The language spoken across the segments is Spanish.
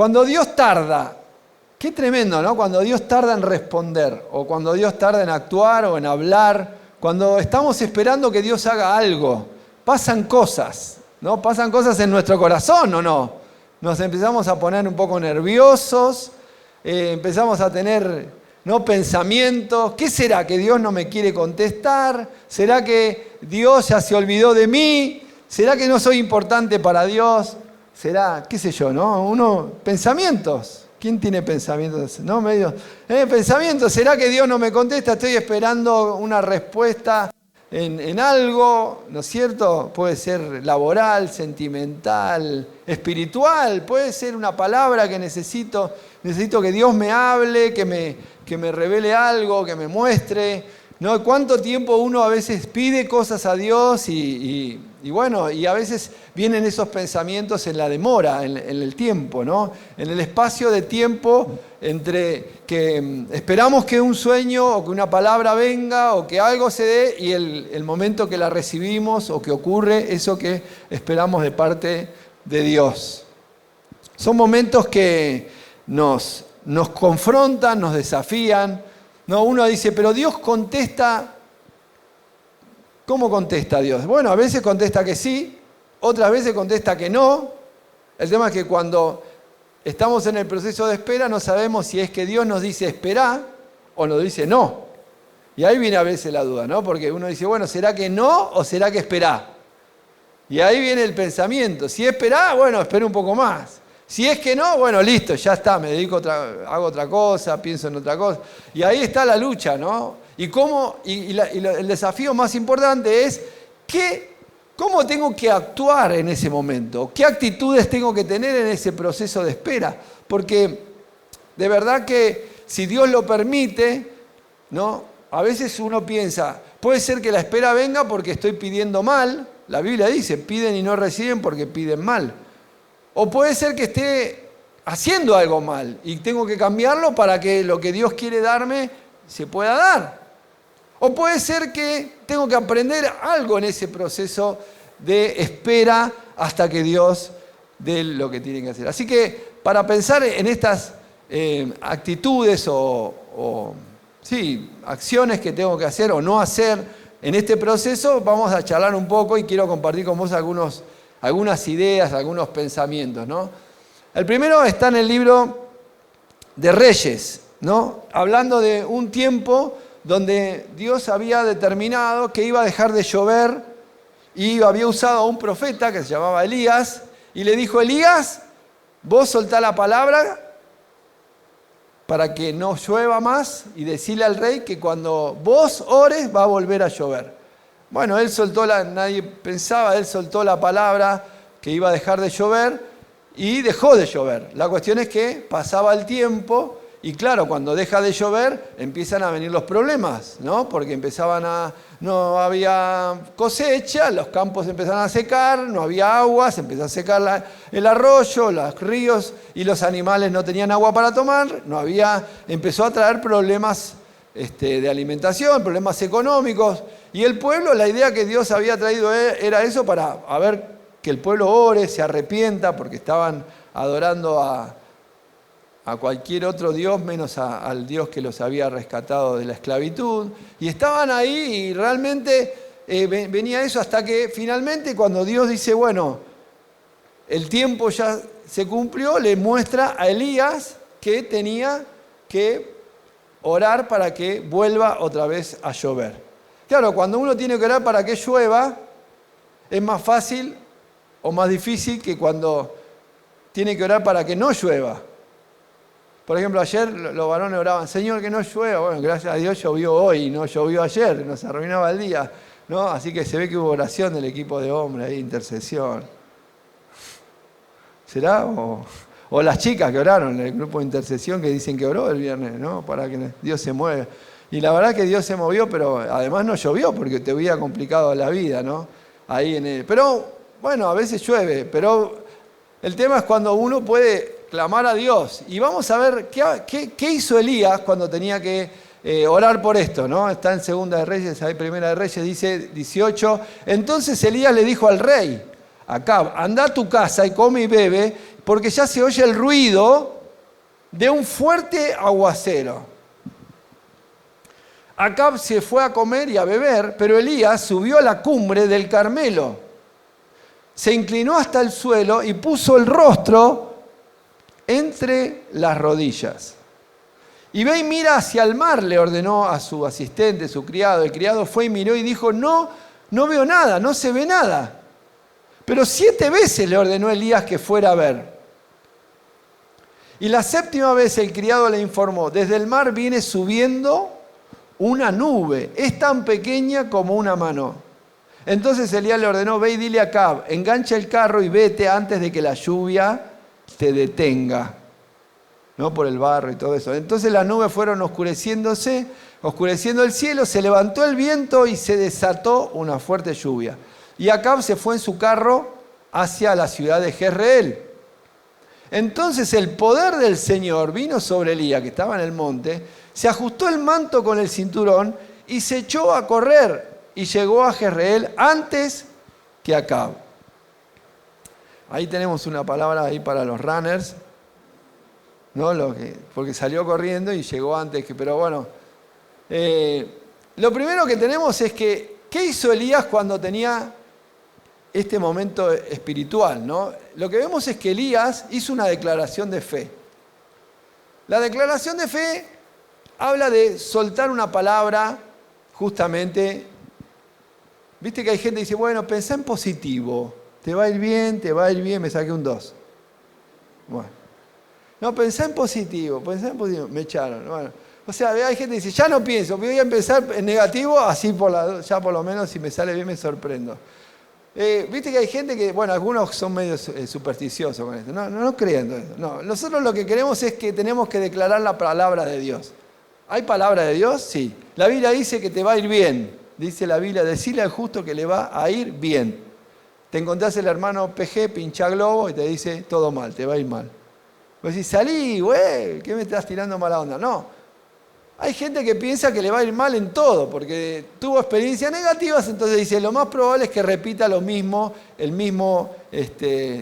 Cuando Dios tarda, qué tremendo, ¿no? Cuando Dios tarda en responder, o cuando Dios tarda en actuar o en hablar, cuando estamos esperando que Dios haga algo, pasan cosas, ¿no? Pasan cosas en nuestro corazón, ¿o no? Nos empezamos a poner un poco nerviosos, empezamos a tener, ¿no?, pensamientos. ¿Qué será? ¿Que Dios no me quiere contestar? ¿Será que Dios ya se olvidó de mí? ¿Será que no soy importante para Dios? ¿Será, qué sé yo, ¿no? Pensamientos. ¿Quién tiene pensamientos? ¿No? Pensamientos. ¿Será que Dios no me contesta? Estoy esperando una respuesta en algo, ¿no es cierto? Puede ser laboral, sentimental, espiritual. Puede ser una palabra que necesito que Dios me hable, que me revele algo, que me muestre, ¿no? ¿Cuánto tiempo uno a veces pide cosas a Dios y bueno, y a veces vienen esos pensamientos en la demora, en el tiempo, ¿no? En el espacio de tiempo entre que esperamos que un sueño o que una palabra venga o que algo se dé y el momento que la recibimos o que ocurre eso que esperamos de parte de Dios. Son momentos que nos confrontan, nos desafían, ¿no? Uno dice, pero Dios contesta. ¿Cómo contesta Dios? Bueno, a veces contesta que sí, otras veces contesta que no. El tema es que cuando estamos en el proceso de espera no sabemos si es que Dios nos dice esperá o nos dice no. Y ahí viene a veces la duda, ¿no? Porque uno dice, bueno, ¿será que no o será que esperá? Y ahí viene el pensamiento. Si esperá, bueno, espero un poco más. Si es que no, bueno, listo, ya está, me dedico hago otra cosa, pienso en otra cosa. Y ahí está la lucha, ¿no? El desafío más importante es cómo tengo que actuar en ese momento, qué actitudes tengo que tener en ese proceso de espera. Porque de verdad que si Dios lo permite, ¿no? A veces uno piensa, puede ser que la espera venga porque estoy pidiendo mal. La Biblia dice, piden y no reciben porque piden mal. O puede ser que esté haciendo algo mal y tengo que cambiarlo para que lo que Dios quiere darme se pueda dar. O puede ser que tengo que aprender algo en ese proceso de espera hasta que Dios dé lo que tiene que hacer. Así que para pensar en estas actitudes o acciones que tengo que hacer o no hacer en este proceso, vamos a charlar un poco y quiero compartir con vos algunas ideas, algunos pensamientos, ¿no? El primero está en el libro de Reyes, ¿no? Hablando de un tiempo donde Dios había determinado que iba a dejar de llover y había usado a un profeta que se llamaba Elías y le dijo, Elías, vos soltá la palabra para que no llueva más y decirle al rey que cuando vos ores va a volver a llover. Bueno, nadie pensaba, él soltó la palabra que iba a dejar de llover y dejó de llover. La cuestión es que pasaba el tiempo y claro, cuando deja de llover empiezan a venir los problemas, ¿no? Porque no había cosecha, los campos empezaron a secar, no había agua, se empezó a secar el arroyo, los ríos y los animales no tenían agua para tomar, empezó a traer problemas de alimentación, problemas económicos. Y el pueblo, la idea que Dios había traído era eso para ver que el pueblo ore, se arrepienta, porque estaban adorando a cualquier otro Dios menos al Dios que los había rescatado de la esclavitud. Y estaban ahí y realmente venía eso hasta que finalmente cuando Dios dice, bueno, el tiempo ya se cumplió, le muestra a Elías que tenía que orar para que vuelva otra vez a llover. Claro, cuando uno tiene que orar para que llueva, es más fácil o más difícil que cuando tiene que orar para que no llueva. Por ejemplo, ayer los varones oraban, Señor, que no llueva. Bueno, gracias a Dios llovió hoy, no llovió ayer, nos arruinaba el día, ¿no? Así que se ve que hubo oración del equipo de hombres, ahí, intercesión. ¿Será? O las chicas que oraron, el grupo de intercesión que dicen que oró el viernes, ¿no? Para que Dios se mueva. Y la verdad que Dios se movió, pero además no llovió porque te hubiera complicado la vida, ¿no? Pero, bueno, a veces llueve, pero el tema es cuando uno puede clamar a Dios. Y vamos a ver qué hizo Elías cuando tenía que orar por esto, ¿no? Está en Segunda de Reyes, ahí Primera de Reyes, dice 18. Entonces Elías le dijo al rey, Acab, anda a tu casa y come y bebe, porque ya se oye el ruido de un fuerte aguacero. Acab se fue a comer y a beber, pero Elías subió a la cumbre del Carmelo. Se inclinó hasta el suelo y puso el rostro entre las rodillas. Y ve y mira hacia el mar, le ordenó a su asistente, su criado. El criado fue y miró y dijo, no veo nada, no se ve nada. Pero 7 veces le ordenó Elías que fuera a ver. Y la 7ª vez el criado le informó, desde el mar viene subiendo una nube, es tan pequeña como una mano. Entonces Elías le ordenó, ve y dile a Acab, engancha el carro y vete antes de que la lluvia te detenga. ¿No? Por el barro y todo eso. Entonces las nubes fueron oscureciendo el cielo, se levantó el viento y se desató una fuerte lluvia. Y Acab se fue en su carro hacia la ciudad de Jezreel. Entonces el poder del Señor vino sobre Elías, que estaba en el monte, se ajustó el manto con el cinturón y se echó a correr y llegó a Jezreel antes que Acab. Ahí tenemos una palabra ahí para los runners, ¿no? Porque salió corriendo y llegó antes que... Pero bueno, lo primero que tenemos es que, ¿qué hizo Elías cuando tenía este momento espiritual, ¿no? Lo que vemos es que Elías hizo una declaración de fe. La declaración de fe habla de soltar una palabra, justamente. Viste que hay gente que dice, bueno, pensá en positivo, te va a ir bien, me saqué un 2. Bueno. No, pensá en positivo, me echaron. Bueno. O sea, hay gente que dice, ya no pienso, voy a empezar en negativo, así ya por lo menos si me sale bien me sorprendo. Viste que hay gente que, bueno, algunos son medio supersticiosos con esto. No crean eso. No, nosotros lo que queremos es que tenemos que declarar la palabra de Dios. ¿Hay palabra de Dios? Sí. La Biblia dice que te va a ir bien. Dice la Biblia, decirle al justo que le va a ir bien. Te encontrás el hermano PG, pincha globo, y te dice, todo mal, te va a ir mal. Vos decís, salí, güey, ¿qué me estás tirando mala onda? No. Hay gente que piensa que le va a ir mal en todo, porque tuvo experiencias negativas, entonces dice, lo más probable es que repita lo mismo, el mismo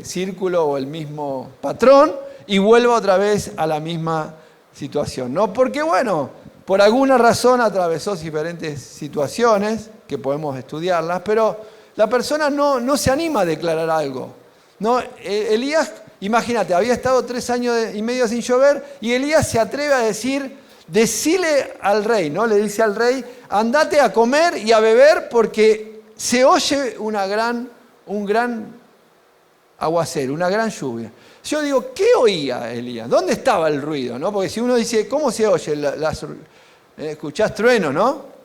círculo o el mismo patrón, y vuelva otra vez a la misma situación, ¿no? Porque, bueno, por alguna razón atravesó diferentes situaciones, que podemos estudiarlas, pero la persona no se anima a declarar algo, ¿no? Elías, imagínate, había estado 3 años y medio sin llover, y Elías se atreve a decir... Decile al rey, ¿no? Le dice al rey, andate a comer y a beber porque se oye un gran aguacero, una gran lluvia. Yo digo, ¿qué oía Elías? ¿Dónde estaba el ruido? ¿No? Porque si uno dice, ¿cómo se oye? Escuchás trueno, ¿no?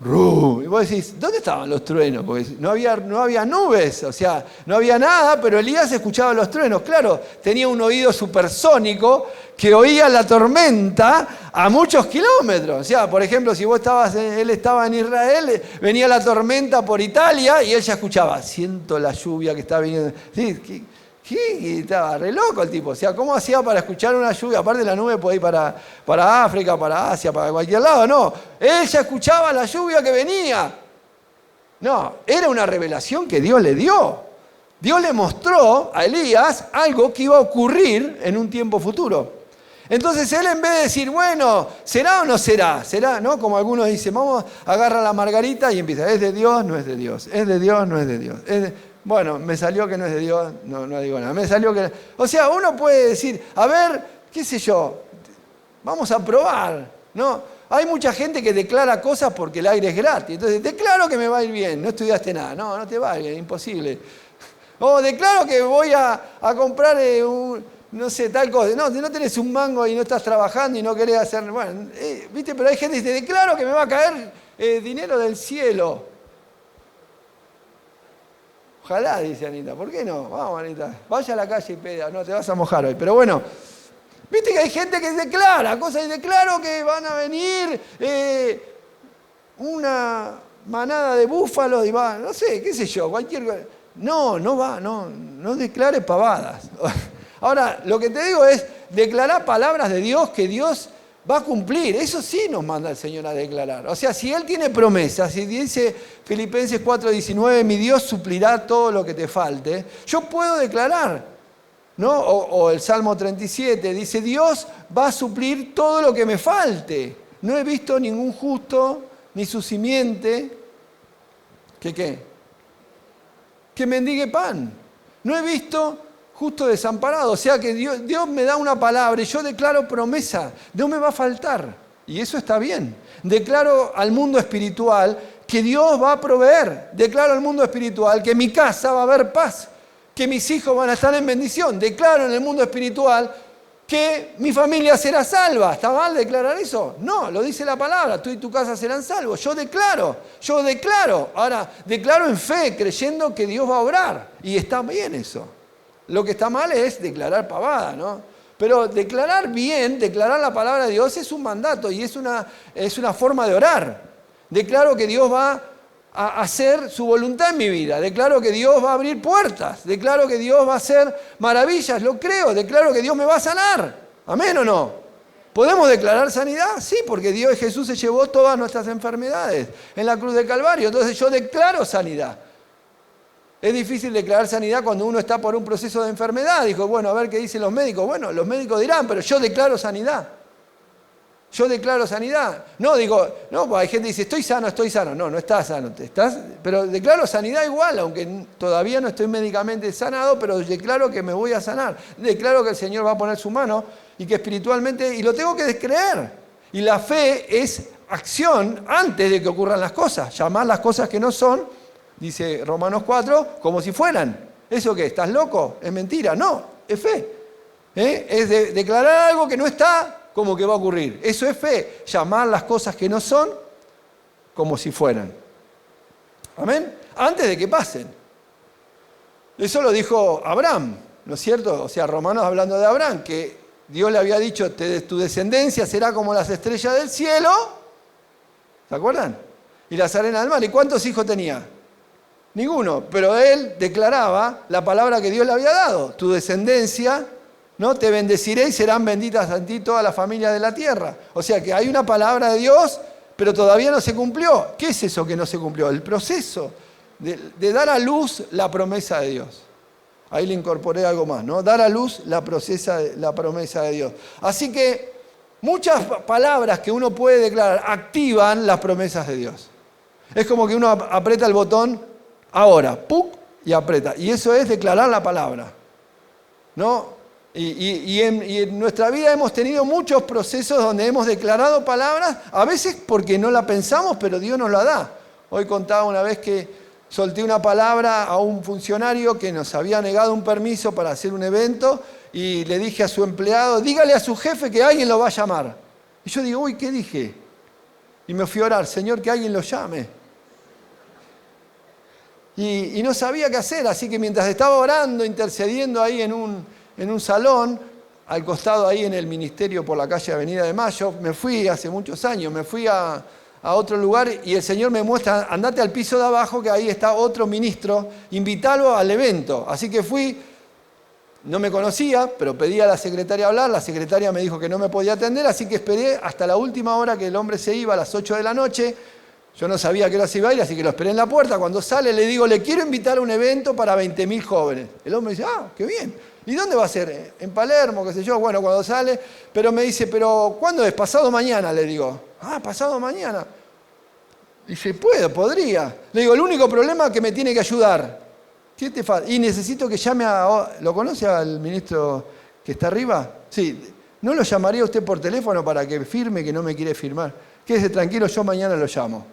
Y vos decís, ¿dónde estaban los truenos? Porque no había nubes, o sea, no había nada, pero Elías escuchaba los truenos. Claro, tenía un oído supersónico que oía la tormenta a muchos kilómetros. O sea, por ejemplo, si él estaba en Israel, venía la tormenta por Italia y él ya escuchaba, siento la lluvia que está viniendo. Sí, y estaba re loco el tipo. O sea, ¿cómo hacía para escuchar una lluvia? Aparte la nube puede ir para África, para Asia, para cualquier lado. No, él ya escuchaba la lluvia que venía. No, era una revelación que Dios le dio. Dios le mostró a Elías algo que iba a ocurrir en un tiempo futuro. Entonces él, en vez de decir, bueno, ¿será o no será? ¿Será? ¿No? Como algunos dicen, vamos, agarra la margarita y empieza, ¿es de Dios? No es de Dios. ¿Es de Dios? No es de Dios. Bueno, me salió que no es de Dios, no digo nada. Me salió que... O sea, uno puede decir, a ver, qué sé yo, vamos a probar, ¿no? Hay mucha gente que declara cosas porque el aire es gratis. Entonces, declaro que me va a ir bien, no estudiaste nada. No te va a ir bien, imposible. O declaro que voy a comprar no sé, tal cosa. No, si no tenés un mango y no estás trabajando y no querés hacer... Bueno, ¿viste? Pero hay gente que dice, declaro que me va a caer dinero del cielo. Ojalá, dice Anita. ¿Por qué no? Vamos, Anita. Vaya a la calle y peda. No, te vas a mojar hoy. Pero bueno, viste que hay gente que declara cosas y declaro que van a venir una manada de búfalos y va, no sé, qué sé yo, cualquier cosa. No declare pavadas. Ahora, lo que te digo es declarar palabras de Dios que Dios va a cumplir. Eso sí nos manda el Señor a declarar. O sea, si Él tiene promesas, si dice Filipenses 4:19, mi Dios suplirá todo lo que te falte, yo puedo declarar. ¿no? O el Salmo 37 dice, Dios va a suplir todo lo que me falte. No he visto ningún justo, ni su simiente, que mendigue pan. No he visto justo desamparado. O sea que Dios me da una palabra y yo declaro promesa. No me va a faltar. Y eso está bien. Declaro al mundo espiritual que Dios va a proveer. Declaro al mundo espiritual que en mi casa va a haber paz. Que mis hijos van a estar en bendición. Declaro en el mundo espiritual que mi familia será salva. ¿Está mal declarar eso? No, lo dice la palabra. Tú y tu casa serán salvos. Yo declaro. Ahora, declaro en fe, creyendo que Dios va a obrar. Y está bien eso. Lo que está mal es declarar pavada, ¿no? Pero declarar bien, declarar la palabra de Dios es un mandato y es una forma de orar. Declaro que Dios va a hacer su voluntad en mi vida. Declaro que Dios va a abrir puertas. Declaro que Dios va a hacer maravillas. Lo creo. Declaro que Dios me va a sanar. ¿Amén o no? ¿Podemos declarar sanidad? Sí, porque Jesús se llevó todas nuestras enfermedades en la cruz del Calvario. Entonces yo declaro sanidad. Es difícil declarar sanidad cuando uno está por un proceso de enfermedad. Dijo, bueno, a ver qué dicen los médicos. Bueno, los médicos dirán, pero yo declaro sanidad. Yo declaro sanidad. No, pues hay gente que dice, estoy sano. No, no estás sano. Pero declaro sanidad igual, aunque todavía no estoy médicamente sanado, pero declaro que me voy a sanar. Declaro que el Señor va a poner su mano y que espiritualmente, y lo tengo que creer. Y la fe es acción antes de que ocurran las cosas. Llamar las cosas que no son, dice Romanos 4, como si fueran. ¿Eso qué? ¿Estás loco? Es mentira. No, es fe. Es declarar algo que no está como que va a ocurrir. Eso es fe. Llamar las cosas que no son como si fueran. ¿Amén? Antes de que pasen. Eso lo dijo Abraham, ¿no es cierto? O sea, Romanos hablando de Abraham, que Dios le había dicho, tu descendencia será como las estrellas del cielo. ¿Se acuerdan? Y las arenas del mar. ¿Y cuántos hijos tenía? Ninguno. Pero él declaraba la palabra que Dios le había dado. Tu descendencia, ¿no? Te bendeciré y serán benditas en ti todas las familias de la tierra. O sea que hay una palabra de Dios, pero todavía no se cumplió. ¿Qué es eso que no se cumplió? El proceso de dar a luz la promesa de Dios. Ahí le incorporé algo más, ¿no? Dar a luz la promesa de Dios. Así que muchas palabras que uno puede declarar activan las promesas de Dios. Es como que uno aprieta el botón ahora, ¡puc! Y aprieta. Y eso es declarar la palabra, ¿no? Y en nuestra vida hemos tenido muchos procesos donde hemos declarado palabras, a veces porque no la pensamos, pero Dios nos la da. Hoy contaba una vez que solté una palabra a un funcionario que nos había negado un permiso para hacer un evento y le dije a su empleado, dígale a su jefe que alguien lo va a llamar. Y yo digo, uy, ¿qué dije? Y me fui a orar, Señor, que alguien lo llame. Y no sabía qué hacer, así que mientras estaba orando, intercediendo ahí en un salón, al costado ahí en el ministerio por la calle Avenida de Mayo, me fui hace muchos años, me fui a otro lugar y el Señor me muestra, andate al piso de abajo que ahí está otro ministro, invítalo al evento. Así que fui, no me conocía, pero pedí a la secretaria hablar, la secretaria me dijo que no me podía atender, así que esperé hasta la última hora que el hombre se iba, a las 8 de la noche. Yo no sabía a qué hora se iba a ir, así que lo esperé en la puerta. Cuando sale le digo, le quiero invitar a un evento para 20.000 jóvenes. El hombre dice, qué bien. ¿Y dónde va a ser? En Palermo, qué sé yo. Bueno, cuando sale, pero me dice, ¿pero cuándo es? Pasado mañana, le digo. Pasado mañana. Dice, podría. Le digo, el único problema es que me tiene que ayudar. ¿Qué te falta? Y necesito que llame ¿Lo conoce al ministro que está arriba? Sí. ¿No lo llamaría usted por teléfono para que firme, que no me quiere firmar? Quédese tranquilo, yo mañana lo llamo.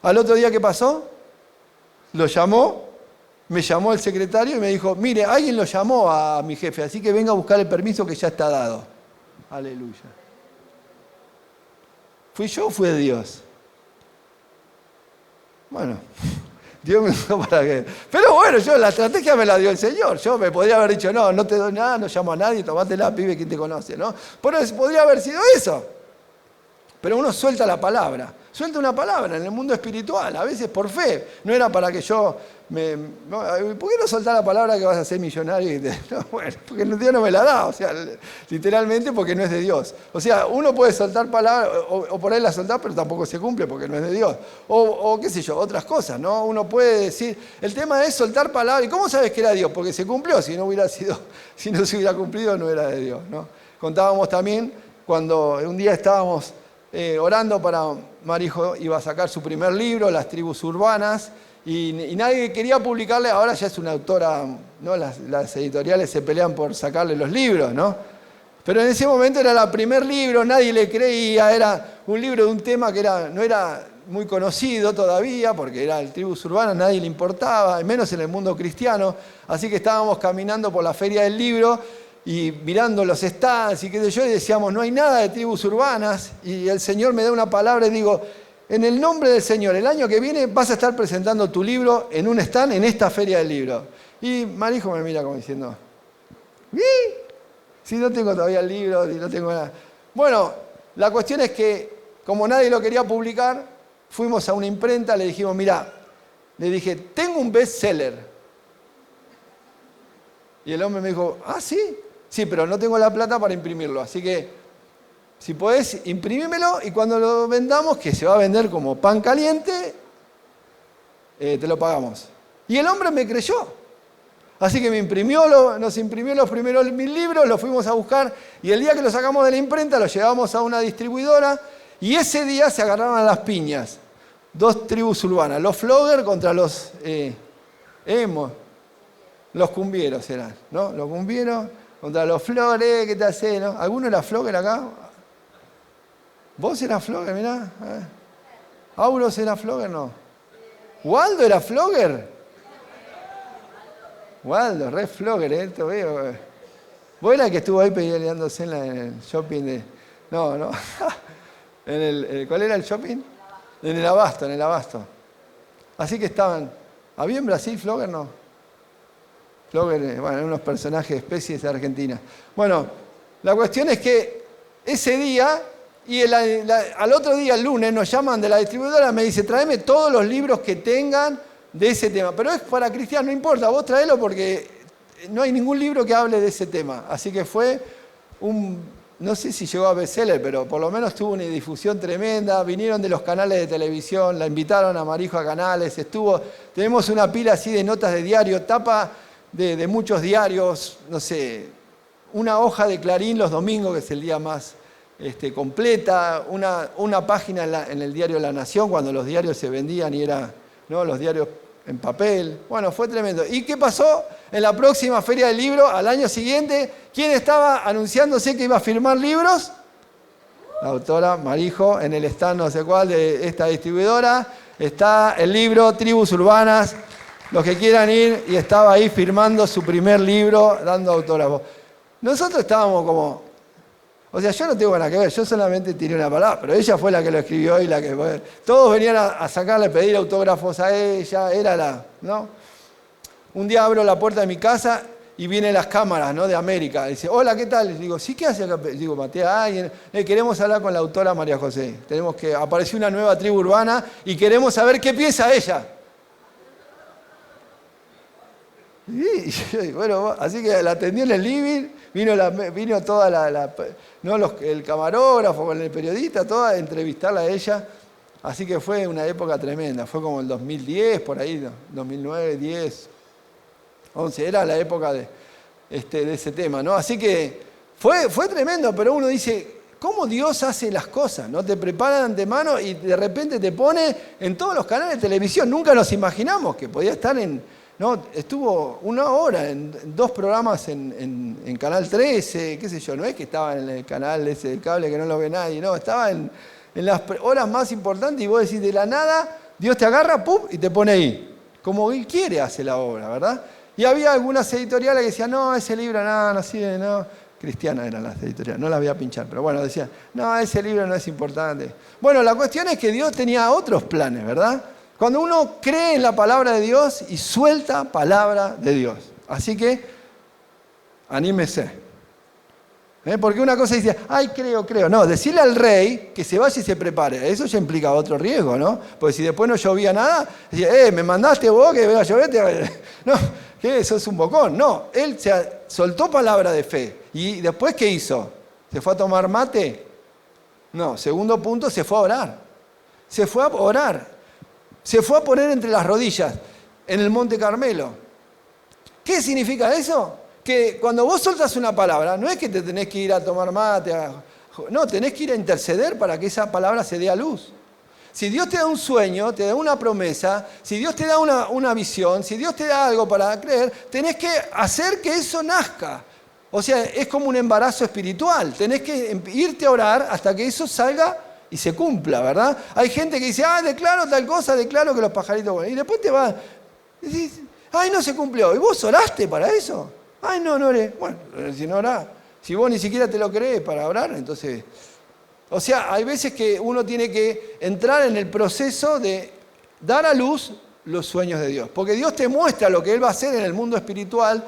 Al otro día, ¿qué pasó? Lo llamó, me llamó el secretario y me dijo, mire, alguien lo llamó a mi jefe, así que venga a buscar el permiso que ya está dado. Aleluya. ¿Fui yo o fue Dios? Bueno, Dios me dio para qué. Pero bueno, la estrategia me la dio el Señor. Yo me podría haber dicho, no te doy nada, no llamo a nadie, tomátela, pibe, ¿quién te conoce? ¿No? Pero podría haber sido eso. pero uno suelta la palabra. Suelta una palabra en el mundo espiritual, a veces por fe. No era para que yo ¿por qué no soltar la palabra que vas a ser millonario? No, bueno, porque Dios no me la da, o sea, literalmente porque no es de Dios. O sea, uno puede soltar palabras, o por ahí la soltar, pero tampoco se cumple porque no es de Dios. O qué sé yo, otras cosas, ¿no? Uno puede decir, el tema es soltar palabras. ¿Y cómo sabes que era Dios? Porque se cumplió, si no se hubiera cumplido, no era de Dios, ¿no? Contábamos también cuando un día estábamos orando para Marijo, iba a sacar su primer libro, Las Tribus Urbanas, y nadie quería publicarle. Ahora ya es una autora, ¿no? Las editoriales se pelean por sacarle los libros, ¿no? Pero en ese momento era el primer libro, nadie le creía, era un libro de un tema que no era muy conocido todavía, porque era el Tribus Urbanas, nadie le importaba, menos en el mundo cristiano. Así que estábamos caminando por la feria del libro y mirando los stands y qué sé yo, y decíamos, no hay nada de tribus urbanas, y el Señor me da una palabra y digo, en el nombre del Señor, el año que viene vas a estar presentando tu libro en un stand en esta feria del libro. Y Marijo me mira como diciendo, ¿y? Si no tengo todavía el libro, si no tengo nada. Bueno, la cuestión es que, como nadie lo quería publicar, fuimos a una imprenta, le dijimos, mira, le dije, tengo un bestseller. Y el hombre me dijo, ¿ah, sí? Sí, pero no tengo la plata para imprimirlo, así que si podés, imprimímelo y cuando lo vendamos, que se va a vender como pan caliente, te lo pagamos. Y el hombre me creyó. Así que nos imprimió los primeros 1000 libros, los fuimos a buscar y el día que lo sacamos de la imprenta lo llevamos a una distribuidora y ese día se agarraron a las piñas. 2 tribus urbanas, los floggers contra los emos, los cumbieros eran, ¿no? Los cumbieros contra los flores, ¿qué te hace, no? ¿Alguno era flogger acá? ¿Vos eras flogger, mirá? ¿Auros era flogger, no? ¿Waldo era flogger? Waldo, re flogger, esto veo. ¿Vos eras el que estuvo ahí peleándose en el shopping de...? No. ¿Cuál era el shopping? En el Abasto. Así que estaban... ¿Había en Brasil flogger, no? Flogger, bueno, unos personajes, especies de Argentina. Bueno, la cuestión es que ese día, y al otro día, el lunes, nos llaman de la distribuidora, me dice, tráeme todos los libros que tengan de ese tema. Pero es para cristianos, no importa, vos traelo porque no hay ningún libro que hable de ese tema. Así que fue no sé si llegó a bestseller, pero por lo menos tuvo una difusión tremenda. Vinieron de los canales de televisión, la invitaron a Marijo a canales, tenemos una pila así de notas de diario, tapa de muchos diarios, no sé, una hoja de Clarín los domingos, que es el día más completa, una página en el diario La Nación, cuando los diarios se vendían y ¿no? Los diarios en papel. Bueno, fue tremendo. ¿Y qué pasó? En la próxima Feria del Libro, al año siguiente, ¿quién estaba anunciándose que iba a firmar libros? La autora Marijo, en el stand no sé cuál de esta distribuidora, está el libro Tribus Urbanas. Los que quieran ir, y estaba ahí firmando su primer libro, dando autógrafos. Nosotros estábamos como... O sea, yo no tengo nada que ver, yo solamente tiré una palabra, pero ella fue la que lo escribió y la que... Todos venían a sacarle, pedir autógrafos a ella, era ¿no? Un día abro la puerta de mi casa y vienen las cámaras, ¿no? De América. Dice, hola, ¿qué tal? Digo, ¿sí qué hace acá? Digo, Matías, queremos hablar con la autora María José. Apareció una nueva tribu urbana y queremos saber qué piensa ella. Y bueno, así que la atendió en el living, vino toda el camarógrafo con el periodista, toda a entrevistarla a ella. Así que fue una época tremenda, fue como el 2010, por ahí, 2009, 10, 11, era la época de ese tema, ¿no? Así que fue tremendo, pero uno dice, ¿cómo Dios hace las cosas? ¿No? Te prepara de antemano y de repente te pone en todos los canales de televisión. Nunca nos imaginamos que podía estar ¿no? Estuvo 1 hora en 2 programas en Canal 13, qué sé yo, no es que estaba en el canal ese del cable que no lo ve nadie, no, estaba en las horas más importantes y vos decís, de la nada, Dios te agarra, ¡pum!, y te pone ahí. Como Él quiere hace la obra, ¿verdad? Y había algunas editoriales que decían, no, ese libro no sirve, no. Cristianas eran las editoriales, no las voy a pinchar, pero bueno, decían, no, ese libro no es importante. Bueno, la cuestión es que Dios tenía otros planes, ¿verdad? Cuando uno cree en la palabra de Dios y suelta palabra de Dios. Así que, anímese. Porque una cosa dice, ay, creo. No, decirle al rey que se vaya y se prepare. Eso ya implica otro riesgo, ¿no? Porque si después no llovía nada, decía, me mandaste vos que venga a llover. No, que eso es un bocón. No, él se soltó palabra de fe. ¿Y después qué hizo? ¿Se fue a tomar mate? No, segundo punto, se fue a orar. Se fue a orar. Se fue a poner entre las rodillas en el Monte Carmelo. ¿Qué significa eso? Que cuando vos soltas una palabra, no es que te tenés que ir a tomar mate, no, tenés que ir a interceder para que esa palabra se dé a luz. Si Dios te da un sueño, te da una promesa, si Dios te da una visión, si Dios te da algo para creer, tenés que hacer que eso nazca. O sea, es como un embarazo espiritual. Tenés que irte a orar hasta que eso salga y se cumpla, ¿verdad? Hay gente que dice, declaro tal cosa, declaro que los pajaritos vuelan. Y después te va, y dices, no se cumplió. ¿Y vos oraste para eso? No oré. Bueno, si no orás, si vos ni siquiera te lo crees para orar, entonces... O sea, hay veces que uno tiene que entrar en el proceso de dar a luz los sueños de Dios. Porque Dios te muestra lo que Él va a hacer en el mundo espiritual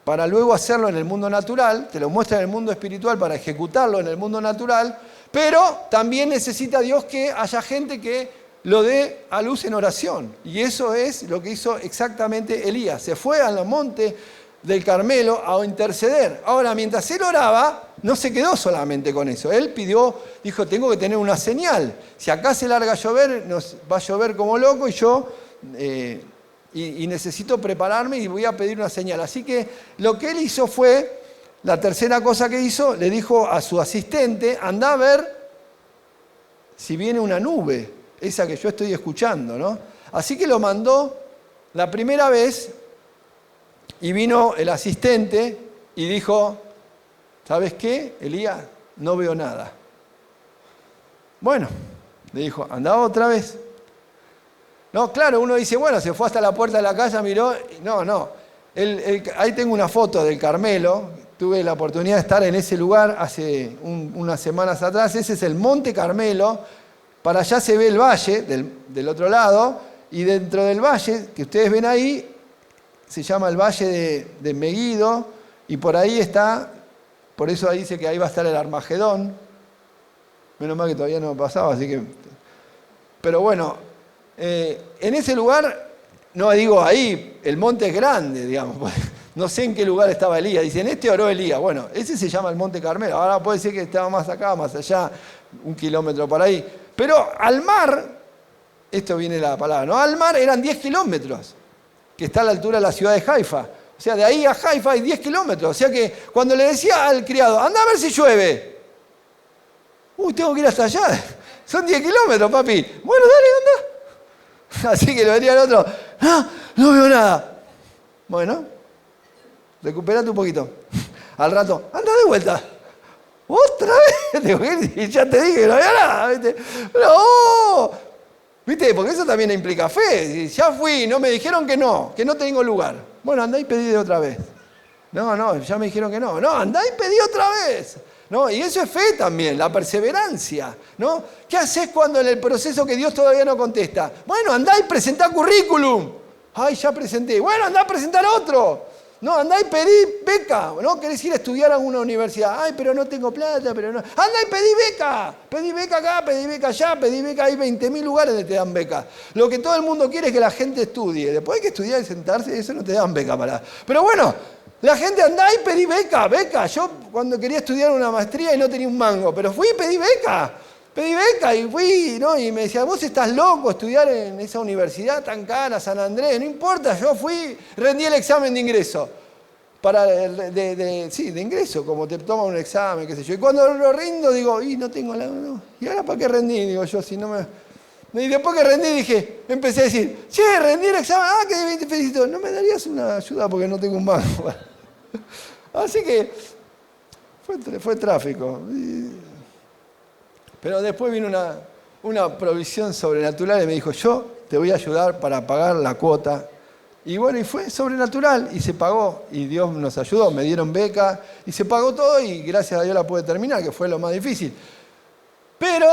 para luego hacerlo en el mundo natural. Te lo muestra en el mundo espiritual para ejecutarlo en el mundo natural. Pero también necesita Dios que haya gente que lo dé a luz en oración. Y eso es lo que hizo exactamente Elías. Se fue al monte del Carmelo a interceder. Ahora, mientras él oraba, no se quedó solamente con eso. Él dijo, tengo que tener una señal. Si acá se larga a llover, nos va a llover como loco y yo y necesito prepararme y voy a pedir una señal. Así que lo que él hizo fue, la tercera cosa que hizo, le dijo a su asistente, anda a ver si viene una nube, esa que yo estoy escuchando, ¿no? Así que lo mandó la primera vez. Y vino el asistente y dijo, ¿sabes qué, Elías? No veo nada. Bueno, le dijo, anda otra vez. No, claro, uno dice, bueno, se fue hasta la puerta de la casa, miró. No. Ahí tengo una foto del Carmelo. Tuve la oportunidad de estar en ese lugar hace unas semanas atrás. Ese es el Monte Carmelo. Para allá se ve el valle del otro lado. Y dentro del valle, que ustedes ven ahí, se llama el Valle de Megiddo, y por ahí está, por eso ahí dice que ahí va a estar el Armagedón. Menos mal que todavía no pasaba, así que... Pero bueno, en ese lugar, no digo ahí, el monte es grande, digamos. No sé en qué lugar estaba Elías. Dicen, oró Elías. Bueno, ese se llama el Monte Carmelo. Ahora puede ser que estaba más acá, más allá, 1 kilómetro por ahí. Pero al mar, esto viene la palabra, ¿no? Al mar eran 10 kilómetros. Que está a la altura de la ciudad de Haifa. O sea, de ahí a Haifa hay 10 kilómetros. O sea que cuando le decía al criado, anda a ver si llueve. Tengo que ir hasta allá. Son 10 kilómetros, papi. Bueno, dale, anda. Así que lo venía el otro, no veo nada. Bueno, recuperate un poquito. Al rato, anda de vuelta. ¿Otra vez? Y ya te dije que no había nada. ¿Viste? ¡No! ¿Viste? Porque eso también implica fe. Si ya fui, no me dijeron que no tengo lugar. Bueno, andá y pedí de otra vez. No, ya me dijeron que no. No, andá y pedí otra vez. ¿No? Y eso es fe también, la perseverancia. ¿No? ¿Qué haces cuando en el proceso que Dios todavía no contesta? Bueno, andá y presentá currículum. Ay, ya presenté. Bueno, andá a presentar otro. No, andá y pedí beca. ¿No? ¿Querés ir a estudiar a una universidad? Ay, pero no tengo plata, pero no. Andá y pedí beca. Pedí beca acá, pedí beca allá, pedí beca. Hay 20.000 lugares donde te dan beca. Lo que todo el mundo quiere es que la gente estudie. Después hay que estudiar y sentarse, eso no te dan beca para. Pero bueno, la gente andá y pedí beca. Yo cuando quería estudiar una maestría y no tenía un mango, pero fui y pedí beca. Pedí beca y fui, ¿no? Y me decía, vos estás loco estudiar en esa universidad tan cara, San Andrés. No importa, yo fui, rendí el examen de ingreso. De ingreso, como te toman un examen, qué sé yo. Y cuando lo rindo, digo, no tengo la... No. ¿Y ahora para qué rendí? Digo yo, si no me... Y después que rendí, empecé a decir, che, rendí el examen, que bien te felicito. ¿No me darías una ayuda porque no tengo un mango? Así que fue tráfico. Pero después vino una provisión sobrenatural y me dijo, yo te voy a ayudar para pagar la cuota. Y bueno, y fue sobrenatural y se pagó. Y Dios nos ayudó, me dieron beca y se pagó todo y gracias a Dios la pude terminar, que fue lo más difícil. Pero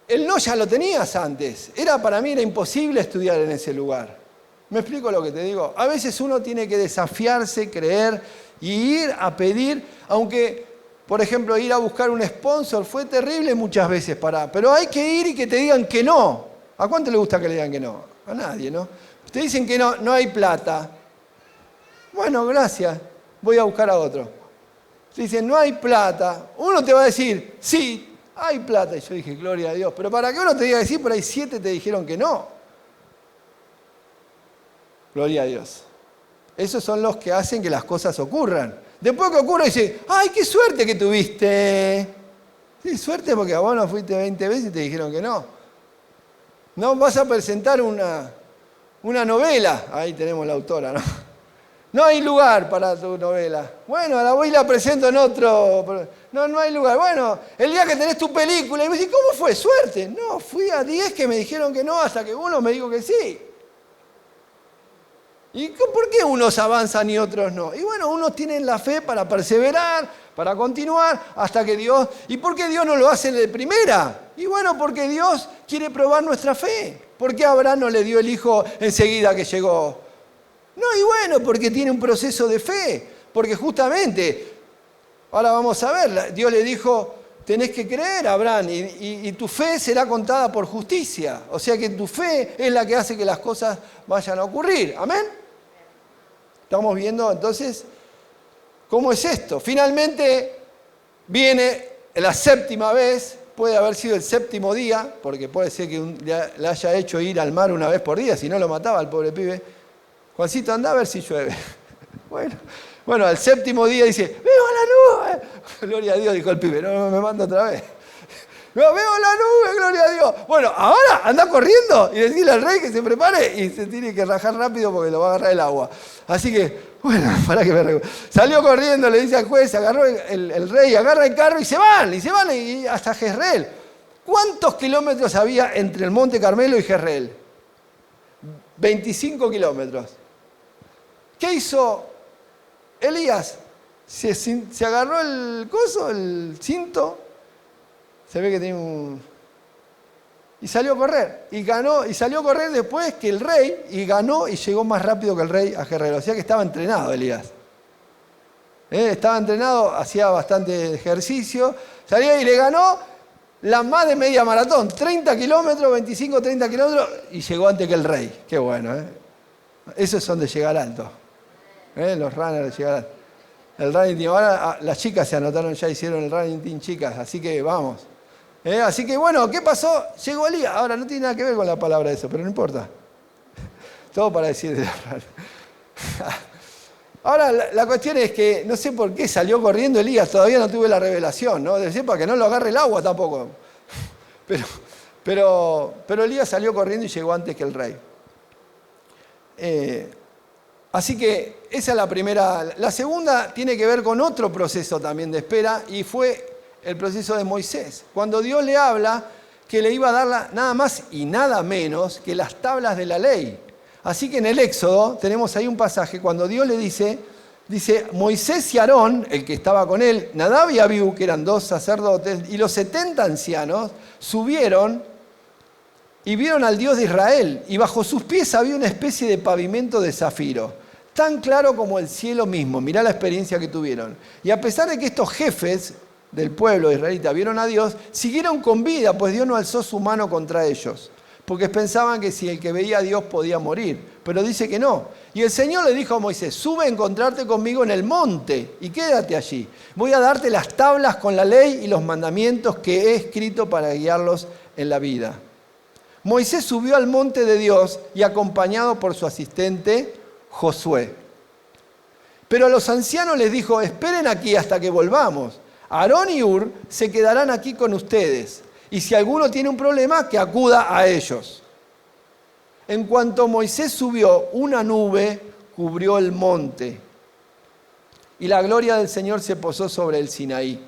el no ya lo tenías antes. Para mí era imposible estudiar en ese lugar. ¿Me explico lo que te digo? A veces uno tiene que desafiarse, creer y ir a pedir Aunque, por ejemplo, ir a buscar un sponsor fue terrible muchas veces pero hay que ir y que te digan que no. ¿A cuánto le gusta que le digan que no? A nadie, ¿no? Te dicen que no, no hay plata. Bueno, gracias, voy a buscar a otro. Te dicen, no hay plata. Uno te va a decir, sí, hay plata. Y yo dije, gloria a Dios. Pero para que uno te diga que sí, por ahí 7 te dijeron que no. Gloria a Dios. Esos son los que hacen que las cosas ocurran. Después que ocurre, dice, ¡ay, qué suerte que tuviste! Sí, suerte porque a vos no fuiste 20 veces y te dijeron que no. No vas a presentar una novela. Ahí tenemos la autora, ¿no? No hay lugar para tu novela. Bueno, la voy y la presento en otro. No hay lugar. Bueno, el día que tenés tu película, y me decís, ¿cómo fue? Suerte. No, fui a 10 que me dijeron que no, hasta que uno me dijo que sí. ¿Y por qué unos avanzan y otros no? Y bueno, unos tienen la fe para perseverar, para continuar, hasta que Dios... ¿Y por qué Dios no lo hace de primera? Y bueno, porque Dios quiere probar nuestra fe. ¿Por qué Abraham no le dio el hijo enseguida que llegó? No, y bueno, porque tiene un proceso de fe. Porque justamente, ahora vamos a ver, Dios le dijo, tenés que creer, Abraham, y tu fe será contada por justicia. O sea que tu fe es la que hace que las cosas vayan a ocurrir. ¿Amén? Estamos viendo entonces cómo es esto. Finalmente viene la 7ª vez, puede haber sido el 7º día, porque puede ser que le haya hecho ir al mar una vez por día, si no lo mataba al pobre pibe. Juancito, anda a ver si llueve. Bueno, al 7º día dice, ¡veo la nube! Gloria a Dios, dijo el pibe, no me manda otra vez. ¡Veo la nube, gloria a Dios! Bueno, ahora anda corriendo y decirle al rey que se prepare y se tiene que rajar rápido porque lo va a agarrar el agua. Así que, bueno, para que me recuerde. Salió corriendo, le dice al juez, agarró el rey, agarra el carro y se van y hasta Jezreel. ¿Cuántos kilómetros había entre el Monte Carmelo y Jezreel? 25 kilómetros. ¿Qué hizo Elías? Se agarró el coso, el cinto, se ve que tiene y salió a correr, y ganó, y salió a correr después que el rey, y ganó y llegó más rápido que el rey a Jezreel. O sea que estaba entrenado Elías. Estaba entrenado, hacía bastante ejercicio, salía y le ganó la más de media maratón, 30 kilómetros, 25, 30 kilómetros, y llegó antes que el rey. Qué bueno, ¿eh? Esos son de llegar alto. Los runners de llegar alto. El running team, ahora las chicas se anotaron, ya hicieron el running team chicas, así que vamos. Así que bueno, ¿qué pasó? Llegó Elías. Ahora no tiene nada que ver con la palabra eso, pero no importa. Todo para decir de la palabra. Ahora la cuestión es que no sé por qué salió corriendo Elías, todavía no tuve la revelación, ¿no? Debe ser para que no lo agarre el agua tampoco. Pero Elías salió corriendo y llegó antes que el rey. Así que esa es la primera. La segunda tiene que ver con otro proceso también de espera y fue el proceso de Moisés. Cuando Dios le habla que le iba a dar nada más y nada menos que las tablas de la ley. Así que en el Éxodo tenemos ahí un pasaje cuando Dios le dice Moisés y Aarón, el que estaba con él, Nadab y Abiú, que eran 2 sacerdotes, y los 70 ancianos subieron y vieron al Dios de Israel, y bajo sus pies había una especie de pavimento de zafiro, tan claro como el cielo mismo. Mirá la experiencia que tuvieron. Y a pesar de que estos jefes del pueblo israelita vieron a Dios, siguieron con vida, pues Dios no alzó su mano contra ellos, porque pensaban que si el que veía a Dios podía morir, pero dice que no. Y el Señor le dijo a Moisés, sube a encontrarte conmigo en el monte y quédate allí. Voy a darte las tablas con la ley y los mandamientos que he escrito para guiarlos en la vida. Moisés subió al monte de Dios y acompañado por su asistente Josué. Pero a los ancianos les dijo, esperen aquí hasta que volvamos. Aarón y Hur se quedarán aquí con ustedes. Y si alguno tiene un problema, que acuda a ellos. En cuanto Moisés subió, una nube cubrió el monte. Y la gloria del Señor se posó sobre el Sinaí.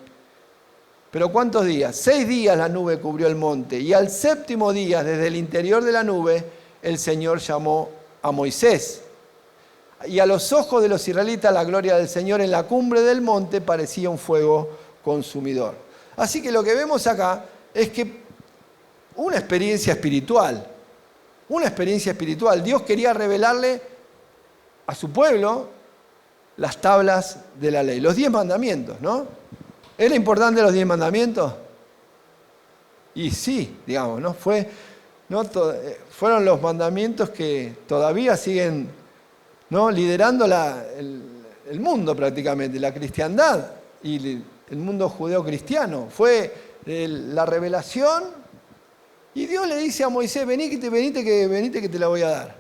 ¿Pero cuántos días? 6 días la nube cubrió el monte. Y al 7º día, desde el interior de la nube, el Señor llamó a Moisés. Y a los ojos de los israelitas, la gloria del Señor en la cumbre del monte parecía un fuego consumidor. Así que lo que vemos acá es que una experiencia espiritual. Dios quería revelarle a su pueblo las tablas de la ley, los 10 mandamientos, ¿no? ¿Era importante los 10 mandamientos? Y sí, digamos, ¿no? Fueron los mandamientos que todavía siguen, ¿no?, liderando el mundo prácticamente, la cristiandad y el mundo judeo-cristiano. Fue la revelación y Dios le dice a Moisés, venite que te la voy a dar.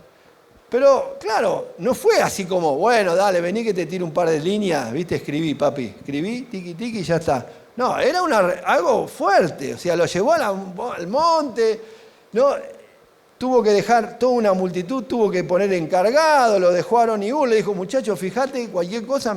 Pero claro, no fue así como, bueno, dale, vení que te tiro un par de líneas, ¿viste? Escribí, papi, escribí, tiqui, tiqui y ya está. No, era algo fuerte, o sea, lo llevó al monte, ¿no? Tuvo que dejar toda una multitud, tuvo que poner encargado, lo dejó a Aarón y Hur, le dijo, muchachos, fíjate, cualquier cosa,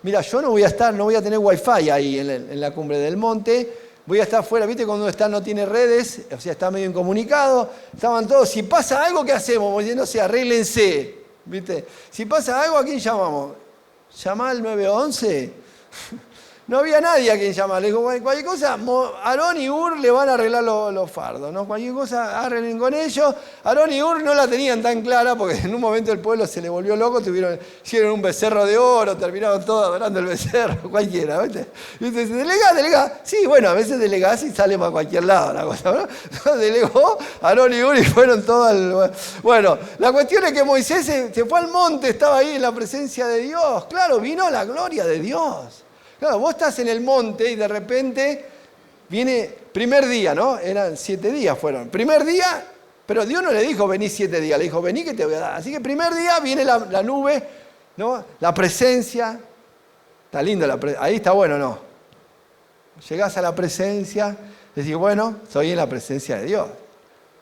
mira, yo no voy a tener wifi ahí en la cumbre del monte, voy a estar afuera, ¿viste? Cuando uno no tiene redes, o sea, está medio incomunicado, estaban todos, si pasa algo, ¿qué hacemos? No sé, arréglense, ¿viste? Si pasa algo, ¿a quién llamamos? ¿Llamá al 911? No había nadie a quien llamar. Le dijo, cualquier cosa, Aarón y Hur le van a arreglar los fardos, ¿no? Cualquier cosa, arreglen con ellos. Aarón y Hur no la tenían tan clara porque en un momento el pueblo se le volvió loco, hicieron un becerro de oro, terminaron todos adorando el becerro, cualquiera, ¿viste? Y dice, delegá. Sí, bueno, a veces delegás y sale para cualquier lado la cosa, ¿no? Delegó Aarón y Hur y fueron todos al... Bueno, la cuestión es que Moisés se fue al monte, estaba ahí en la presencia de Dios. Claro, vino la gloria de Dios. Claro, vos estás en el monte y de repente viene primer día, ¿no? Eran 7 días fueron. Primer día, pero Dios no le dijo vení 7 días, le dijo vení que te voy a dar. Así que primer día viene la nube, ¿no? La presencia. Está lindo, ahí está bueno, ¿no? Llegás a la presencia, decís, bueno, estoy en la presencia de Dios.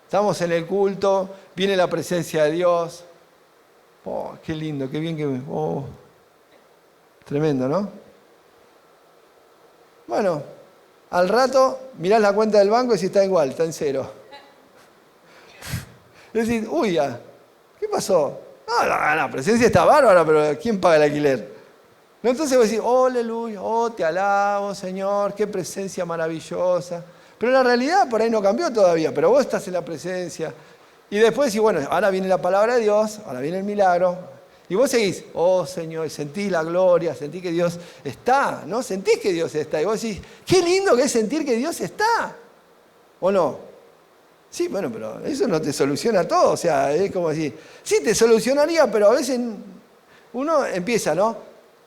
Estamos en el culto, viene la presencia de Dios. Oh, qué lindo, qué bien que... Oh, tremendo, ¿no? Bueno, al rato mirás la cuenta del banco y si está igual, está en 0. Decís, uy, ¿qué pasó? No, la presencia está bárbara, pero ¿quién paga el alquiler? ¿No? Entonces vos decís, oh, aleluya, oh, te alabo, Señor, qué presencia maravillosa. Pero la realidad por ahí no cambió todavía, pero vos estás en la presencia. Y después decís, bueno, ahora viene la palabra de Dios, ahora viene el milagro. Y vos seguís, oh Señor, sentís la gloria, sentís que Dios está, ¿no? Sentís que Dios está. Y vos decís, qué lindo que es sentir que Dios está. ¿O no? Sí, bueno, pero eso no te soluciona todo. O sea, es como decir, sí, te solucionaría, pero a veces uno empieza, ¿no?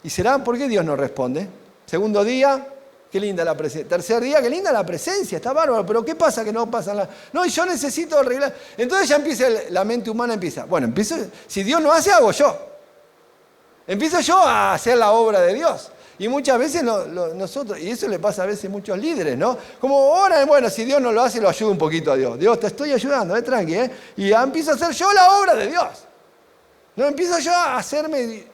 ¿Y será por qué Dios no responde? Segundo día, qué linda la presencia. Tercer día, qué linda la presencia, está bárbaro. Pero ¿qué pasa que no pasa nada? No, y yo necesito arreglar. Entonces ya empieza, la mente humana empieza. Bueno, si Dios no hace, hago yo. Empiezo yo a hacer la obra de Dios. Y muchas veces nosotros, y eso le pasa a veces a muchos líderes, ¿no? Como ahora, bueno, si Dios no lo hace, lo ayudo un poquito a Dios. Dios, te estoy ayudando, tranqui, ¿eh? Y ya empiezo a hacer yo la obra de Dios. No empiezo yo a hacerme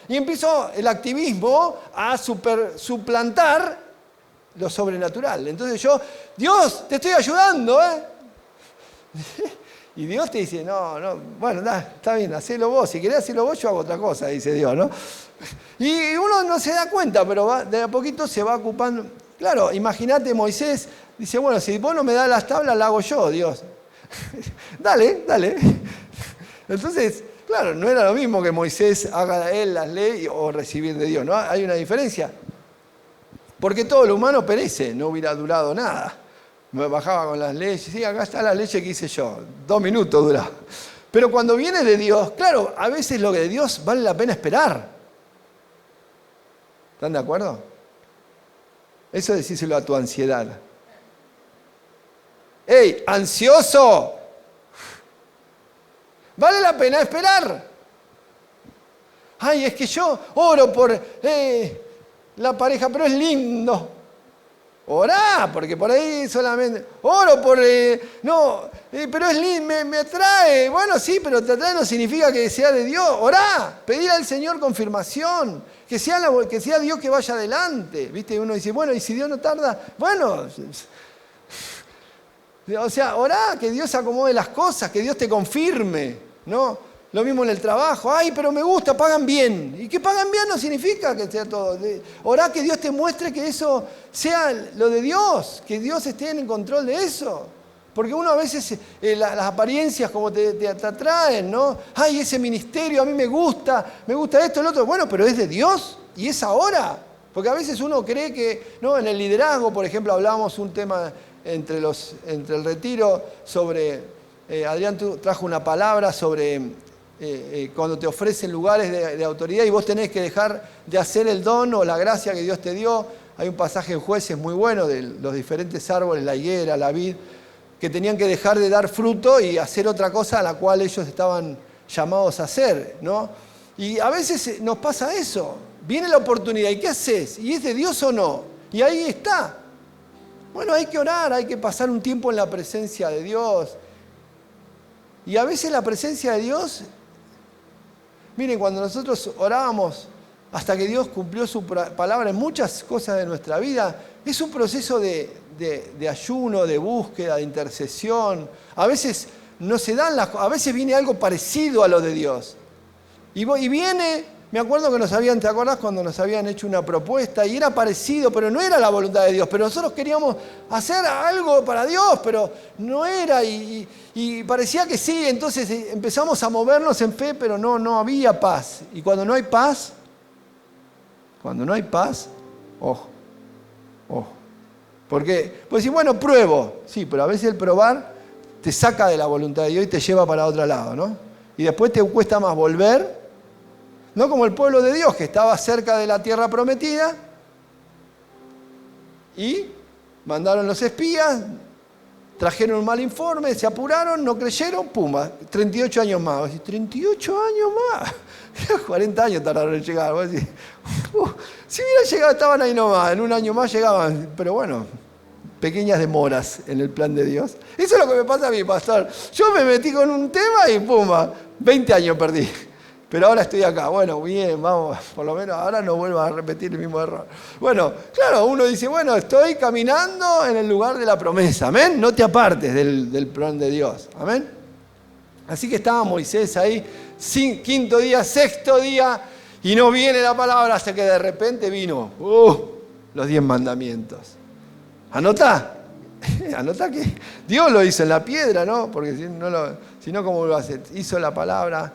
y empiezo el activismo a suplantar lo sobrenatural. Entonces Dios, te estoy ayudando, ¿eh? Y Dios te dice, no, bueno, está bien, hacelo vos. Si querés hacerlo vos, yo hago otra cosa, dice Dios, ¿no? Y uno no se da cuenta, pero de a poquito se va ocupando. Claro, imagínate, Moisés dice, bueno, si vos no me das las tablas, las hago yo, Dios. Dale. Entonces, claro, no era lo mismo que Moisés haga de él las leyes o recibir de Dios, ¿no? Hay una diferencia. Porque todo lo humano perece, no hubiera durado nada. Me bajaba con las leyes, sí, acá está la ley que hice yo, 2 minutos duraba. Pero cuando viene de Dios, claro, a veces lo que de Dios vale la pena esperar. ¿Están de acuerdo? Eso decíselo a tu ansiedad. ¡Ey, ansioso! Vale la pena esperar. Ay, es que yo oro por la pareja, pero es lindo. Orá, porque por ahí solamente... Oro por... pero es lindo, me atrae. Bueno, sí, pero te atrae no significa que sea de Dios. Orá, pedir al Señor confirmación. Que sea Dios que vaya adelante. ¿Viste? Uno dice, bueno, ¿y si Dios no tarda? Bueno... O sea, orá, que Dios acomode las cosas, que Dios te confirme, ¿no? Lo mismo en el trabajo. Ay, pero me gusta, pagan bien. Y que pagan bien no significa que sea todo. Orá que Dios te muestre que eso sea lo de Dios, que Dios esté en el control de eso. Porque uno a veces, las apariencias como te atraen, ¿no? Ay, ese ministerio a mí me gusta esto, el otro. Bueno, pero es de Dios y es ahora. Porque a veces uno cree que, ¿no? En el liderazgo, por ejemplo, hablábamos un tema entre el retiro sobre, Adrián trajo una palabra sobre cuando te ofrecen lugares de autoridad y vos tenés que dejar de hacer el don o la gracia que Dios te dio. Hay un pasaje en Jueces muy bueno de los diferentes árboles, la higuera, la vid, que tenían que dejar de dar fruto y hacer otra cosa a la cual ellos estaban llamados a hacer, ¿no? Y a veces nos pasa eso. Viene la oportunidad, ¿y qué haces? ¿Y es de Dios o no? Y ahí está. Bueno, hay que orar, hay que pasar un tiempo en la presencia de Dios. Y a veces la presencia de Dios, miren, cuando nosotros orábamos hasta que Dios cumplió su palabra en muchas cosas de nuestra vida, es un proceso de ayuno, de búsqueda, de intercesión. A veces no se dan a veces viene algo parecido a lo de Dios. Y viene, me acuerdo que ¿te acordás cuando nos habían hecho una propuesta? Y era parecido, pero no era la voluntad de Dios. Pero nosotros queríamos hacer algo para Dios, pero no era. Y parecía que sí, entonces empezamos a movernos en fe, pero no había paz. Y cuando no hay paz, ojo. Porque, pues sí, bueno, pruebo. Sí, pero a veces el probar te saca de la voluntad de Dios y te lleva para otro lado, ¿no? Y después te cuesta más volver. No como el pueblo de Dios que estaba cerca de la tierra prometida y mandaron los espías, trajeron un mal informe, se apuraron, no creyeron, pumba, 38 años más. Vos decís, 38 años más. 40 años tardaron en llegar. Vos decís, si hubieran llegado, estaban ahí nomás, en un año más llegaban. Pero bueno, pequeñas demoras en el plan de Dios. Eso es lo que me pasa a mí, pastor. Yo me metí con un tema y pumba, 20 años perdí. Pero ahora estoy acá. Bueno, bien, vamos, por lo menos ahora no vuelvo a repetir el mismo error. Bueno, claro, uno dice, bueno, estoy caminando en el lugar de la promesa, amén. No te apartes del plan de Dios, amén. Así que estaba Moisés ahí, quinto día, sexto día, y no viene la palabra hasta que de repente vino los 10 mandamientos. Anotá que Dios lo hizo en la piedra, ¿no? Porque si no, ¿cómo lo hace? Hizo la palabra.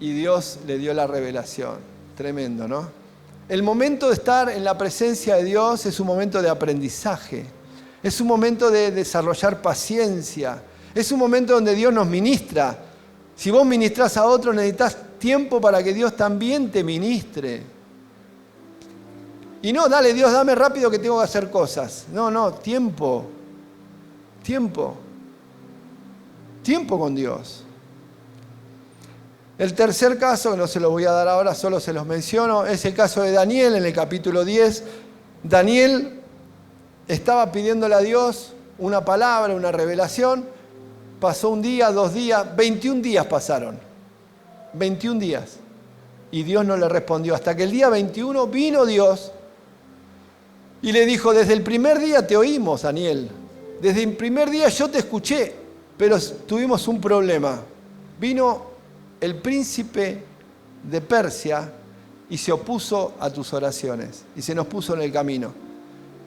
Y Dios le dio la revelación. Tremendo, ¿no? El momento de estar en la presencia de Dios es un momento de aprendizaje. Es un momento de desarrollar paciencia. Es un momento donde Dios nos ministra. Si vos ministrás a otro, necesitas tiempo para que Dios también te ministre. Y no, dale Dios, dame rápido que tengo que hacer cosas. No, tiempo. Tiempo con Dios. El tercer caso, que no se lo voy a dar ahora, solo se los menciono, es el caso de Daniel en el capítulo 10. Daniel estaba pidiéndole a Dios una palabra, una revelación. Pasó un día, 2 días, 21 días pasaron. 21 días. Y Dios no le respondió. Hasta que el día 21 vino Dios y le dijo, desde el primer día te oímos, Daniel. Desde el primer día yo te escuché, pero tuvimos un problema. Vino el príncipe de Persia y se opuso a tus oraciones y se nos puso en el camino.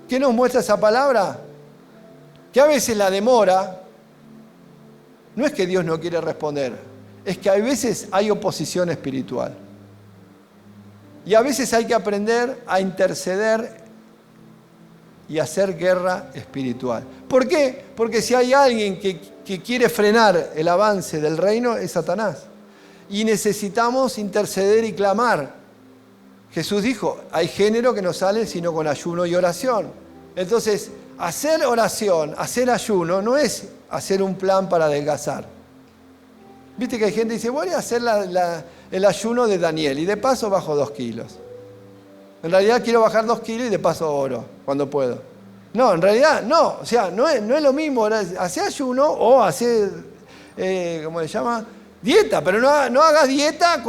¿Qué nos muestra esa palabra? Que a veces la demora no es que Dios no quiere responder, es que a veces hay oposición espiritual. Y a veces hay que aprender a interceder y hacer guerra espiritual. ¿Por qué? Porque si hay alguien que quiere frenar el avance del reino es Satanás. Y necesitamos interceder y clamar. Jesús dijo, hay género que no sale sino con ayuno y oración. Entonces, hacer oración, hacer ayuno, no es hacer un plan para adelgazar. Viste que hay gente que dice, voy a hacer el ayuno de Daniel y de paso bajo 2 kilos. En realidad quiero bajar 2 kilos y de paso oro cuando puedo. No, en realidad no. O sea, no es lo mismo hacer ayuno o hacer, ¿cómo se llama? Dieta, pero no hagas dieta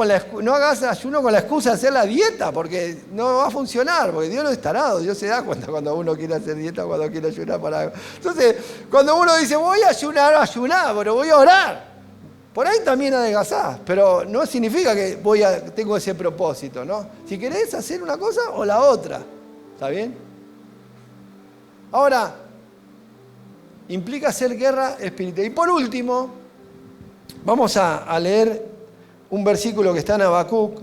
no hagas ayuno con la excusa de hacer la dieta, porque no va a funcionar, porque Dios no es tarado, Dios se da cuenta cuando uno quiere hacer dieta, cuando quiere ayunar para algo. Entonces, cuando uno dice, voy a ayunar, pero voy a orar, por ahí también adelgazás, pero no significa que tengo ese propósito, ¿no? Si querés hacer una cosa o la otra, ¿está bien? Ahora, Implica hacer guerra espiritual. Y por último, vamos a leer un versículo que está en Habacuc,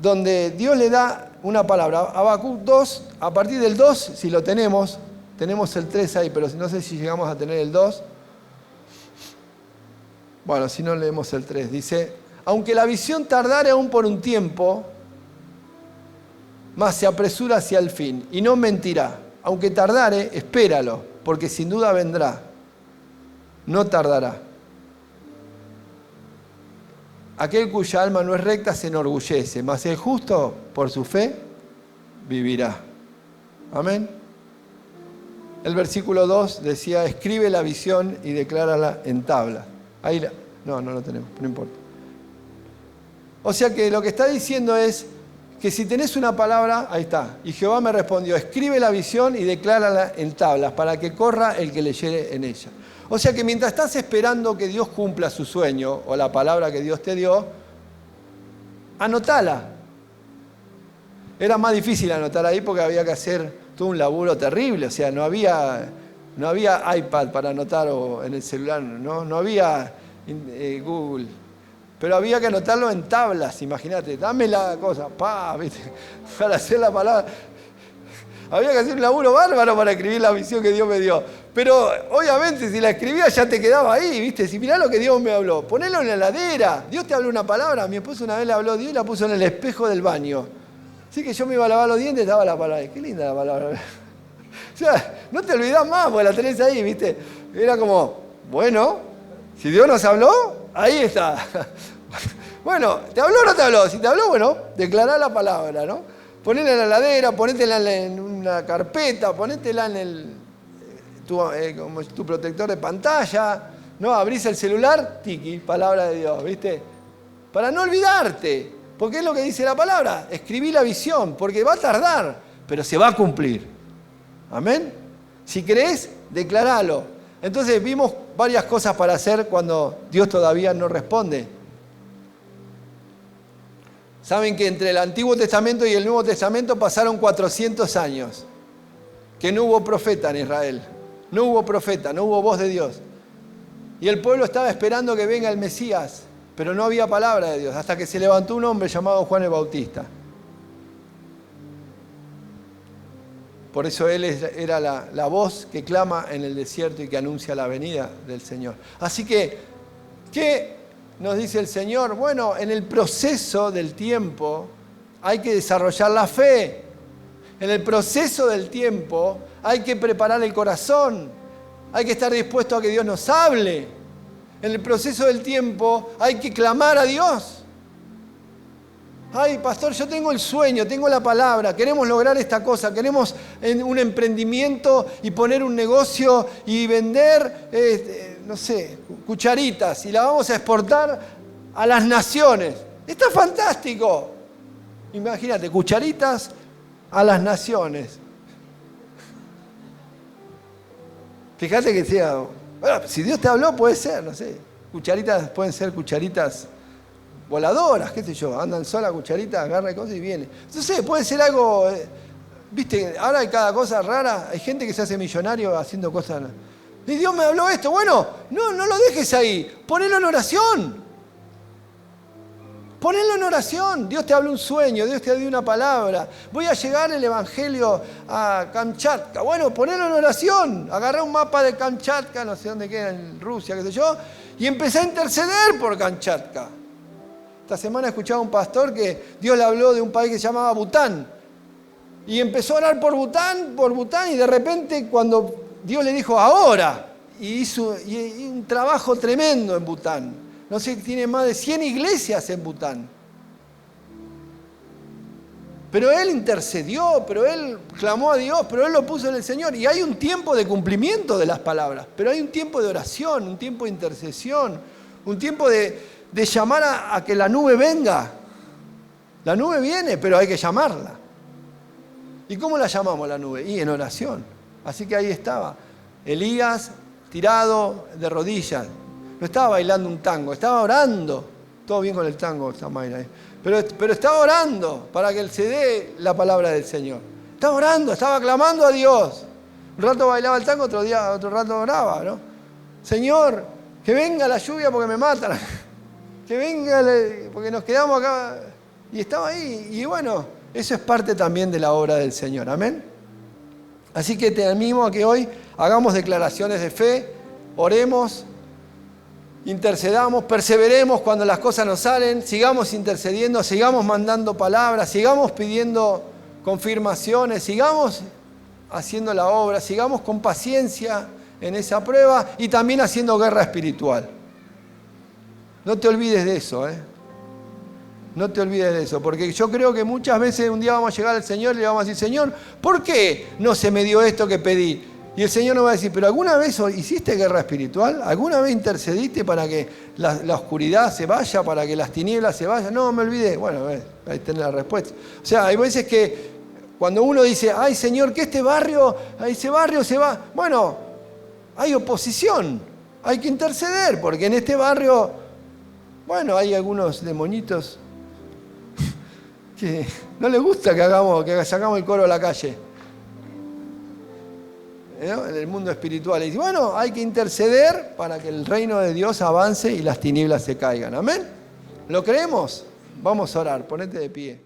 donde Dios le da una palabra. Habacuc 2, a partir del 2, si lo tenemos el 3 ahí, pero no sé si llegamos a tener el 2. Bueno, si no leemos el 3. Dice, aunque la visión tardare aún por un tiempo, mas se apresura hacia el fin, y no mentirá. Aunque tardare, espéralo, porque sin duda vendrá. No tardará. Aquel cuya alma no es recta se enorgullece, mas el justo, por su fe, vivirá. Amén. El versículo 2 decía, escribe la visión y declárala en tablas. Ahí no lo tenemos, no importa. O sea que lo que está diciendo es que si tenés una palabra, ahí está. Y Jehová me respondió, escribe la visión y declárala en tablas, para que corra el que leyere en ella. O sea que mientras estás esperando que Dios cumpla su sueño o la palabra que Dios te dio, anotala. Era más difícil anotar ahí porque había que hacer todo un laburo terrible. O sea, no había iPad para anotar o en el celular, no había Google. Pero había que anotarlo en tablas, imagínate. Dame la cosa, ¿viste? Para hacer la palabra. Había que hacer un laburo bárbaro para escribir la visión que Dios me dio. Pero obviamente si la escribía ya te quedaba ahí, ¿viste? Si mirá lo que Dios me habló, ponelo en la heladera. Dios te habló una palabra, mi esposa una vez le habló Dios y la puso en el espejo del baño. Así que yo me iba a lavar los dientes, estaba la palabra. Qué linda la palabra. O sea, no te olvidás más porque la tenés ahí, ¿viste? Era como, bueno, si Dios nos habló, ahí está. Bueno, ¿te habló o no te habló? Si te habló, bueno, declará la palabra, ¿no? Ponela en la heladera, ponétela en una carpeta, ponétela en tu protector de pantalla, ¿no? Abrís el celular, tiki, palabra de Dios, ¿viste? Para no olvidarte, porque es lo que dice la palabra, escribí la visión, porque va a tardar, pero se va a cumplir. ¿Amén? Si crees, declaralo. Entonces vimos varias cosas para hacer cuando Dios todavía no responde. Saben que entre el Antiguo Testamento y el Nuevo Testamento pasaron 400 años, que no hubo profeta en Israel. No hubo profeta, no hubo voz de Dios. Y el pueblo estaba esperando que venga el Mesías, pero no había palabra de Dios, hasta que se levantó un hombre llamado Juan el Bautista. Por eso él era la voz que clama en el desierto y que anuncia la venida del Señor. Así que, ¿qué nos dice el Señor? Bueno, en el proceso del tiempo hay que desarrollar la fe. En el proceso del tiempo hay que preparar el corazón. Hay que estar dispuesto a que Dios nos hable. En el proceso del tiempo hay que clamar a Dios. Ay, pastor, yo tengo el sueño, tengo la palabra, queremos lograr esta cosa, queremos un emprendimiento y poner un negocio y vender, cucharitas y la vamos a exportar a las naciones. Está fantástico. Imagínate, cucharitas a las naciones. Fíjate que sea, bueno, si Dios te habló puede ser, no sé, cucharitas pueden ser cucharitas voladoras, qué sé yo, andan sola cucharita, agarra cosas y viene. No sé, puede ser algo, viste, ahora hay cada cosa rara, hay gente que se hace millonario haciendo cosas. Y Dios me habló esto, bueno, no lo dejes ahí, ponelo en oración. Ponelo en oración, Dios te habló un sueño, Dios te dio una palabra, voy a llegar el evangelio a Kamchatka, bueno, ponelo en oración, agarré un mapa de Kamchatka, no sé dónde queda, en Rusia, qué sé yo, y empecé a interceder por Kamchatka. Esta semana escuchaba a un pastor que Dios le habló de un país que se llamaba Bután. Y empezó a orar por Bután, y de repente cuando Dios le dijo ahora, y hizo un trabajo tremendo en Bután. No sé, tiene más de 100 iglesias en Bután. Pero él intercedió, pero él clamó a Dios, pero él lo puso en el Señor. Y hay un tiempo de cumplimiento de las palabras, pero hay un tiempo de oración, un tiempo de intercesión, un tiempo de llamar a que la nube venga. La nube viene, pero hay que llamarla. ¿Y cómo la llamamos la nube? Y en oración. Así que ahí estaba Elías tirado de rodillas. No estaba bailando un tango, estaba orando. Todo bien con el tango, Samaira. Pero estaba orando para que se dé la palabra del Señor. Estaba orando, estaba clamando a Dios. Un rato bailaba el tango, otro rato oraba, ¿no? Señor, que venga la lluvia porque me matan. Que venga, porque nos quedamos acá. Y estaba ahí. Y bueno, eso es parte también de la obra del Señor. Amén. Así que te animo a que hoy hagamos declaraciones de fe, oremos, intercedamos, perseveremos cuando las cosas nos salen, sigamos intercediendo, sigamos mandando palabras, sigamos pidiendo confirmaciones, sigamos haciendo la obra, sigamos con paciencia en esa prueba y también haciendo guerra espiritual. No te olvides de eso, No te olvides de eso, porque yo creo que muchas veces un día vamos a llegar al Señor y le vamos a decir, Señor, ¿por qué no se me dio esto que pedí? Y el Señor nos va a decir, ¿pero alguna vez hiciste guerra espiritual? ¿Alguna vez intercediste para que la oscuridad se vaya, para que las tinieblas se vayan? No, me olvidé. Bueno, ahí tenés la respuesta. O sea, hay veces que cuando uno dice, ay Señor, que ese barrio se va. Bueno, hay oposición, hay que interceder, porque en este barrio, bueno, hay algunos demonitos que no les gusta que sacamos el coro a la calle, ¿no? En el mundo espiritual. Y bueno, hay que interceder para que el reino de Dios avance y las tinieblas se caigan. ¿Amén? ¿Lo creemos? Vamos a orar, ponete de pie.